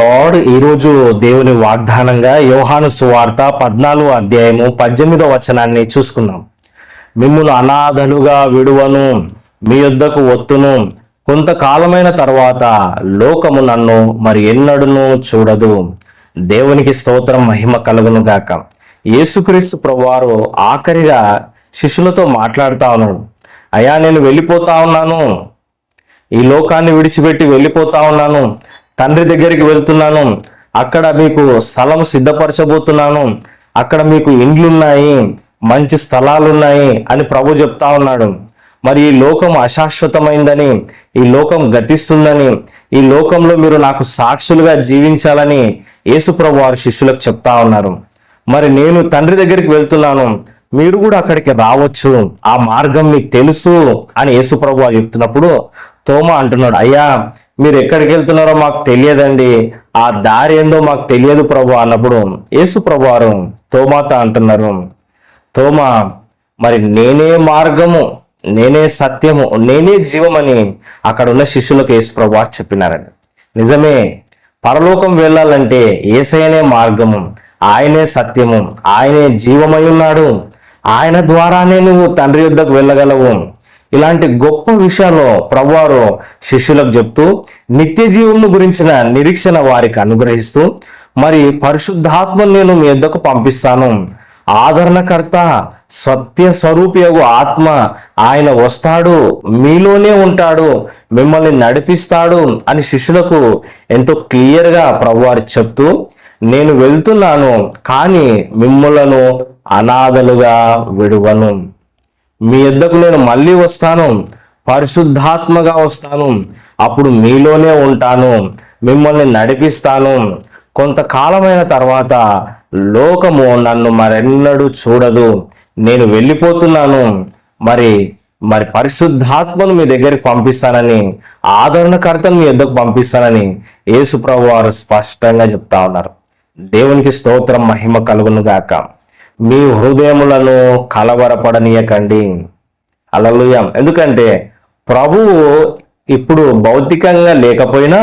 Lord ఈరోజు దేవుని వాగ్దానంగా యోహాను సువార్త 14వ అధ్యాయము 18వ వచనాన్ని చూసుకుందాం. మిమ్మును అనాథలుగా విడువను, మీ యొద్దకు ఒత్తును, కొంతకాలమైన తర్వాత లోకము నన్ను మరి ఎన్నడును చూడదు. దేవునికి స్తోత్రం, మహిమ కలుగును గాక. యేసుక్రీస్తు ప్రభువారు ఆఖరిగా శిష్యులతో మాట్లాడుతా ఉన్నాడు. అయ్యా, నేను వెళ్ళిపోతా ఉన్నాను, ఈ లోకాన్ని విడిచిపెట్టి వెళ్ళిపోతా ఉన్నాను, తండ్రి దగ్గరికి వెళ్తున్నాను, అక్కడ మీకు స్థలం సిద్ధపరచబోతున్నాను, అక్కడ మీకు ఇండ్లున్నాయి, మంచి స్థలాలున్నాయి అని ప్రభు చెప్తా ఉన్నాడు. మరి ఈ లోకం అశాశ్వతమైందని, ఈ లోకం గతిస్తుందని, ఈ లోకంలో మీరు నాకు సాక్షులుగా జీవించాలని యేసు ప్రభు వారి శిష్యులకు చెప్తా ఉన్నారు. మరి నేను తండ్రి దగ్గరికి వెళ్తున్నాను, మీరు కూడా అక్కడికి రావచ్చు, ఆ మార్గం మీకు తెలుసు అని యేసు ప్రభు వారు చెప్తున్నప్పుడు తోమా అంటున్నాడు, అయ్యా, మీరు ఎక్కడికి వెళ్తున్నారో మాకు తెలియదండి, ఆ దారి ఏందో మాకు తెలియదు ప్రభు అన్నప్పుడు యేసు ప్రభు వారు తోమాతో అంటున్నారు, తోమా, మరి నేనే మార్గము, నేనే సత్యము, నేనే జీవమని అక్కడ ఉన్న శిష్యులకు యేసు ప్రభు వారు చెప్పినారండి. నిజమే, పరలోకం వెళ్ళాలంటే యేసయ్యనే మార్గము, ఆయనే సత్యము, ఆయనే జీవమై ఉన్నాడు, ఆయన ద్వారానే నువ్వు తండ్రి యొద్దకు వెళ్ళగలవు. ఇలాంటి గొప్ప విషయాలు ప్రభువారు శిష్యులకు చెప్తూ నిత్య జీవము గురించిన నిరీక్షణ వారికి అనుగ్రహిస్తూ, మరి పరిశుద్ధాత్మను నేను మీ యొద్దకు పంపిస్తాను, ఆదరణకర్త సత్య స్వరూపియగు ఆత్మ ఆయన వస్తాడు, మీలోనే ఉంటాడు, మిమ్మల్ని నడిపిస్తాడు అని శిష్యులకు ఎంతో క్లియర్గా ప్రభువారు చెప్తూ, నేను వెళ్తున్నాను కానీ మిమ్మలను అనాథలుగా విడువను, మీ యొద్దకు నేను మళ్ళీ వస్తాను, పరిశుద్ధాత్మగా వస్తాను, అప్పుడు మీలోనే ఉంటాను, మిమ్మల్ని నడిపిస్తాను, కొంతకాలమైన తర్వాత లోకము నన్ను మరెన్నడూ చూడదు, నేను వెళ్ళిపోతున్నాను, మరి పరిశుద్ధాత్మను మీ దగ్గరికి పంపిస్తానని, ఆదరణకర్తను మీ యొద్దకు పంపిస్తానని యేసు ప్రభు వారు స్పష్టంగా చెప్తా ఉన్నారు. దేవునికి స్తోత్రం, మహిమ కలుగును గాక. మీ హృదయములను కలవరపడనీయకండి. హల్లెలూయా. ఎందుకంటే ప్రభువు ఇప్పుడు భౌతికంగా లేకపోయినా